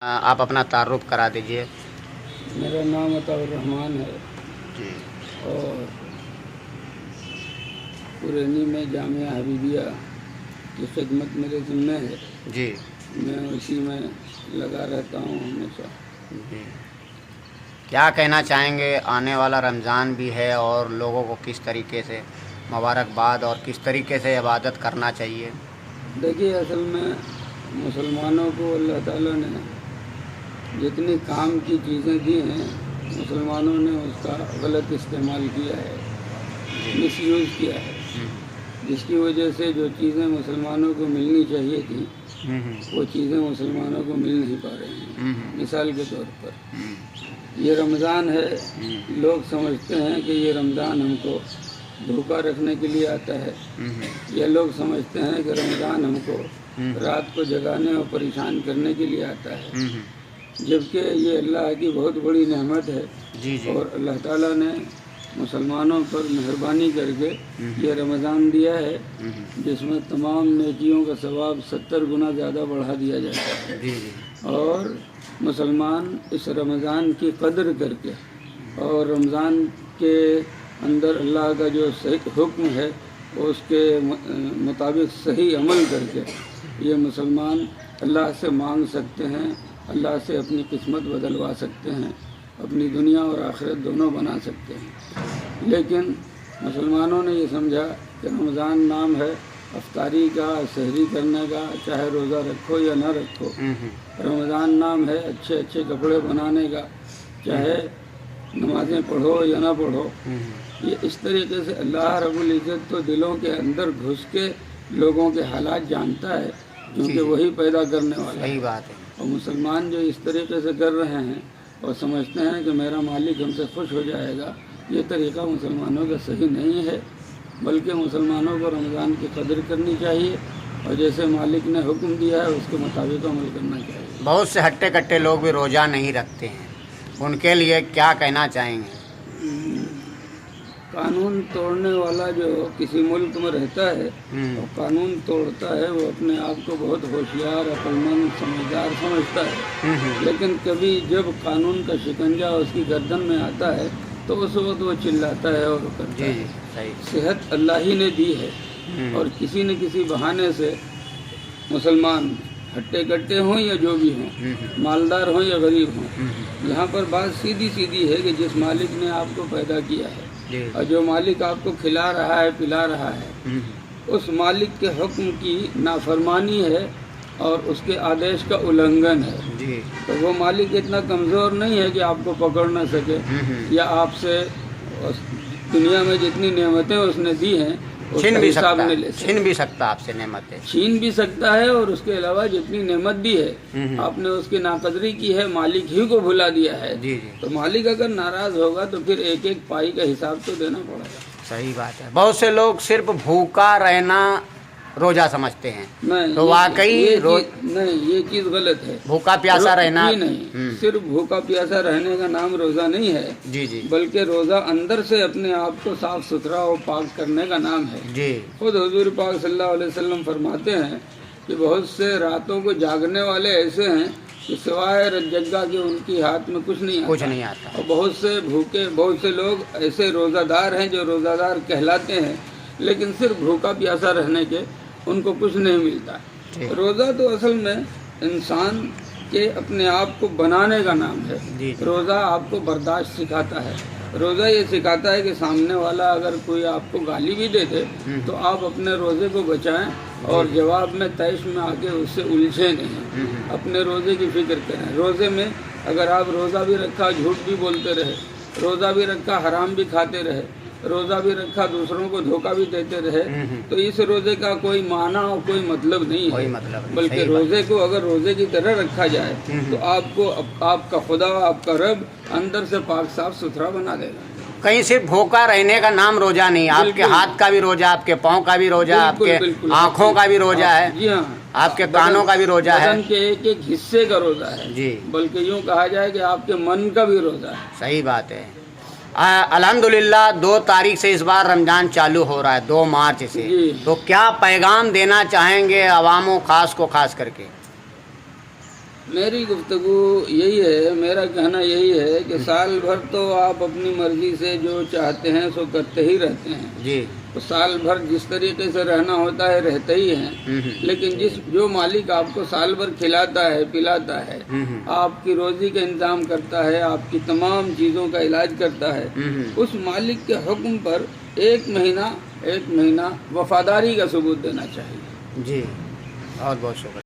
آپ اپنا تعارف کرا دیجئے۔ میرا نام عطاء الرحمان ہے جی اور پرینی میں جامعہ حبیبیہ کی خدمت میرے ذمہ ہے۔ جی میں اسی میں لگا رہتا ہوں ہمیشہ۔ جی کیا کہنا چاہیں گے؟ آنے والا رمضان بھی ہے اور لوگوں کو کس طریقے سے مبارکباد اور کس طریقے سے عبادت کرنا چاہیے؟ دیکھیے، اصل میں مسلمانوں کو اللہ تعالیٰ نے جتنی کام کی چیزیں دی ہیں، مسلمانوں نے اس کا غلط استعمال کیا ہے، مس یوز کیا ہے، جس کی وجہ سے جو چیزیں مسلمانوں کو ملنی چاہیے تھیں وہ چیزیں مسلمانوں کو مل نہیں پا رہی ہیں۔ مثال کے طور پر یہ رمضان ہے، لوگ سمجھتے ہیں کہ یہ رمضان ہم کو بھوکا رکھنے کے لیے آتا ہے، یا لوگ سمجھتے ہیں کہ رمضان ہم کو رات کو جگانے اور پریشان کرنے کے لیے آتا ہے، جبکہ یہ اللہ کی بہت بڑی نعمت ہے۔ جی جی اور اللہ تعالیٰ نے مسلمانوں پر مہربانی کر کے یہ رمضان دیا ہے، جس میں تمام نیکیوں کا ثواب 70 گنا زیادہ بڑھا دیا جاتا ہے۔ جی جی اور مسلمان اس رمضان کی قدر کر کے اور رمضان کے اندر اللہ کا جو صحیح حکم ہے اس کے مطابق صحیح عمل کر کے یہ مسلمان اللہ سے مانگ سکتے ہیں، اللہ سے اپنی قسمت بدلوا سکتے ہیں، اپنی دنیا اور آخرت دونوں بنا سکتے ہیں۔ لیکن مسلمانوں نے یہ سمجھا کہ رمضان نام ہے افطاری کا، سحری کرنے کا، چاہے روزہ رکھو یا نہ رکھو، رمضان نام ہے اچھے اچھے کپڑے بنانے کا، چاہے نمازیں پڑھو یا نہ پڑھو۔ یہ اس طریقے سے اللہ رب العزت تو دلوں کے اندر گھس کے لوگوں کے حالات جانتا ہے، کیونکہ وہی پیدا کرنے والا ہے۔ صحیح بات ہے۔ اور مسلمان جو اس طریقے سے کر رہے ہیں اور سمجھتے ہیں کہ میرا مالک ہم سے خوش ہو جائے گا، یہ طریقہ مسلمانوں کا صحیح نہیں ہے، بلکہ مسلمانوں کو رمضان کی قدر کرنی چاہیے اور جیسے مالک نے حکم دیا ہے اس کے مطابق عمل کرنا چاہیے۔ بہت سے ہٹے کٹے لوگ بھی روزہ نہیں رکھتے ہیں، ان کے لیے کیا کہنا چاہیں گے؟ قانون توڑنے والا جو کسی ملک میں رہتا ہے اور قانون توڑتا ہے، وہ اپنے آپ کو بہت ہوشیار، عقلمند، سمجھدار سمجھتا ہے، لیکن کبھی جب قانون کا شکنجہ اس کی گردن میں آتا ہے تو اس وقت وہ چلاتا ہے اور کرتا جی ہے۔ جی صحیح۔ صحت اللہ ہی نے دی ہے اور کسی نہ کسی بہانے سے مسلمان ہٹے کٹے ہوں یا جو بھی ہوں، مالدار ہوں یا غریب ہوں، یہاں پر بات سیدھی سیدھی ہے کہ جس مالک نے آپ کو پیدا کیا ہے اور جو مالک آپ کو کھلا رہا ہے پلا رہا ہے، اس مالک کے حکم کی نافرمانی ہے اور اس کے آدیش کا النگھن ہے، جی تو وہ مالک اتنا کمزور نہیں ہے کہ آپ کو پکڑ نہ سکے یا آپ سے دنیا میں جتنی نعمتیں اس نے دی ہیں اس کا حساب نہیں لے سکتا۔ چھین بھی سکتا آپ سے نعمتیں، چھین بھی سکتا ہے، اور اس کے علاوہ جتنی نعمت دی ہے آپ نے اس کی ناقدری کی ہے، مالک ہی کو بھلا دیا ہے، جی جی تو مالک اگر ناراض ہوگا تو پھر ایک ایک پائی کا حساب تو دینا پڑے گا۔ صحیح بات ہے۔ بہت سے لوگ صرف بھوکا رہنا روزہ سمجھتے ہیں، نہیں، تو واقعی نہیں، یہ چیز غلط ہے۔ بھوکا پیاسا رہنا نہیں، صرف بھوکا پیاسا رہنے کا نام روزہ نہیں ہے، جی جی بلکہ روزہ اندر سے اپنے آپ کو صاف ستھرا اور پاک کرنے کا نام ہے۔ جی خود حضور پاک صلی اللہ علیہ وسلم فرماتے ہیں کہ بہت سے راتوں کو جاگنے والے ایسے ہیں کہ سوائے رجگا کے ان کی ہاتھ میں کچھ نہیں آتا، اور بہت سے بھوکے، بہت سے لوگ ایسے روزہ دار ہیں جو روزہ دار کہلاتے ہیں، لیکن صرف بھوکا پیاسا رہنے کے ان کو کچھ نہیں ملتا۔ روزہ تو اصل میں انسان کے اپنے آپ کو بنانے کا نام ہے۔ روزہ آپ کو برداشت سکھاتا ہے، روزہ یہ سکھاتا ہے کہ سامنے والا اگر کوئی آپ کو گالی بھی دے دے تو آپ اپنے روزے کو بچائیں اور جواب میں طیش میں آ کے اس سے الجھے نہیں، اپنے روزے کی فکر کریں۔ روزے میں اگر آپ روزہ بھی رکھا جھوٹ بھی بولتے رہے، روزہ بھی رکھا حرام بھی کھاتے رہے، روزہ بھی رکھا دوسروں کو دھوکہ بھی دیتے رہے، تو اس روزے کا کوئی معنی اور کوئی مطلب نہیں ہے، بلکہ روزے کو اگر روزے کی طرح رکھا جائے تو آپ کو آپ کا خدا، آپ کا رب اندر سے پاک صاف ستھرا بنا دے گا۔ کہیں صرف بھوکا رہنے کا نام روزہ نہیں، آپ کے ہاتھ کا بھی روزہ، آپ کے پاؤں کا بھی روزہ، آپ کے آنکھوں کا بھی روزہ ہے، جی ہاں، آپ کے کانوں کا بھی روزہ ہے، بدن کے ایک ایک حصے کا روزہ ہے، جی بلکہ یوں کہا جائے کہ آپ کے من کا بھی روزہ ہے۔ صحیح بات ہے۔ الحمدللہ 2 تاریخ سے اس بار رمضان چالو ہو رہا ہے، 2 مارچ سے، تو کیا پیغام دینا چاہیں گے عوام و خاص کو خاص کر کے؟ میری گفتگو یہی ہے، میرا کہنا یہی ہے کہ سال بھر تو آپ اپنی مرضی سے جو چاہتے ہیں سو کرتے ہی رہتے ہیں جی، تو سال بھر جس طریقے سے رہنا ہوتا ہے رہتے ہی ہیں، لیکن جو مالک آپ کو سال بھر کھلاتا ہے پلاتا ہے، آپ کی روزی کا انتظام کرتا ہے، آپ کی تمام چیزوں کا علاج کرتا ہے، اس مالک کے حکم پر ایک مہینہ وفاداری کا ثبوت دینا چاہیے۔ جی، بہت بہت شکریہ۔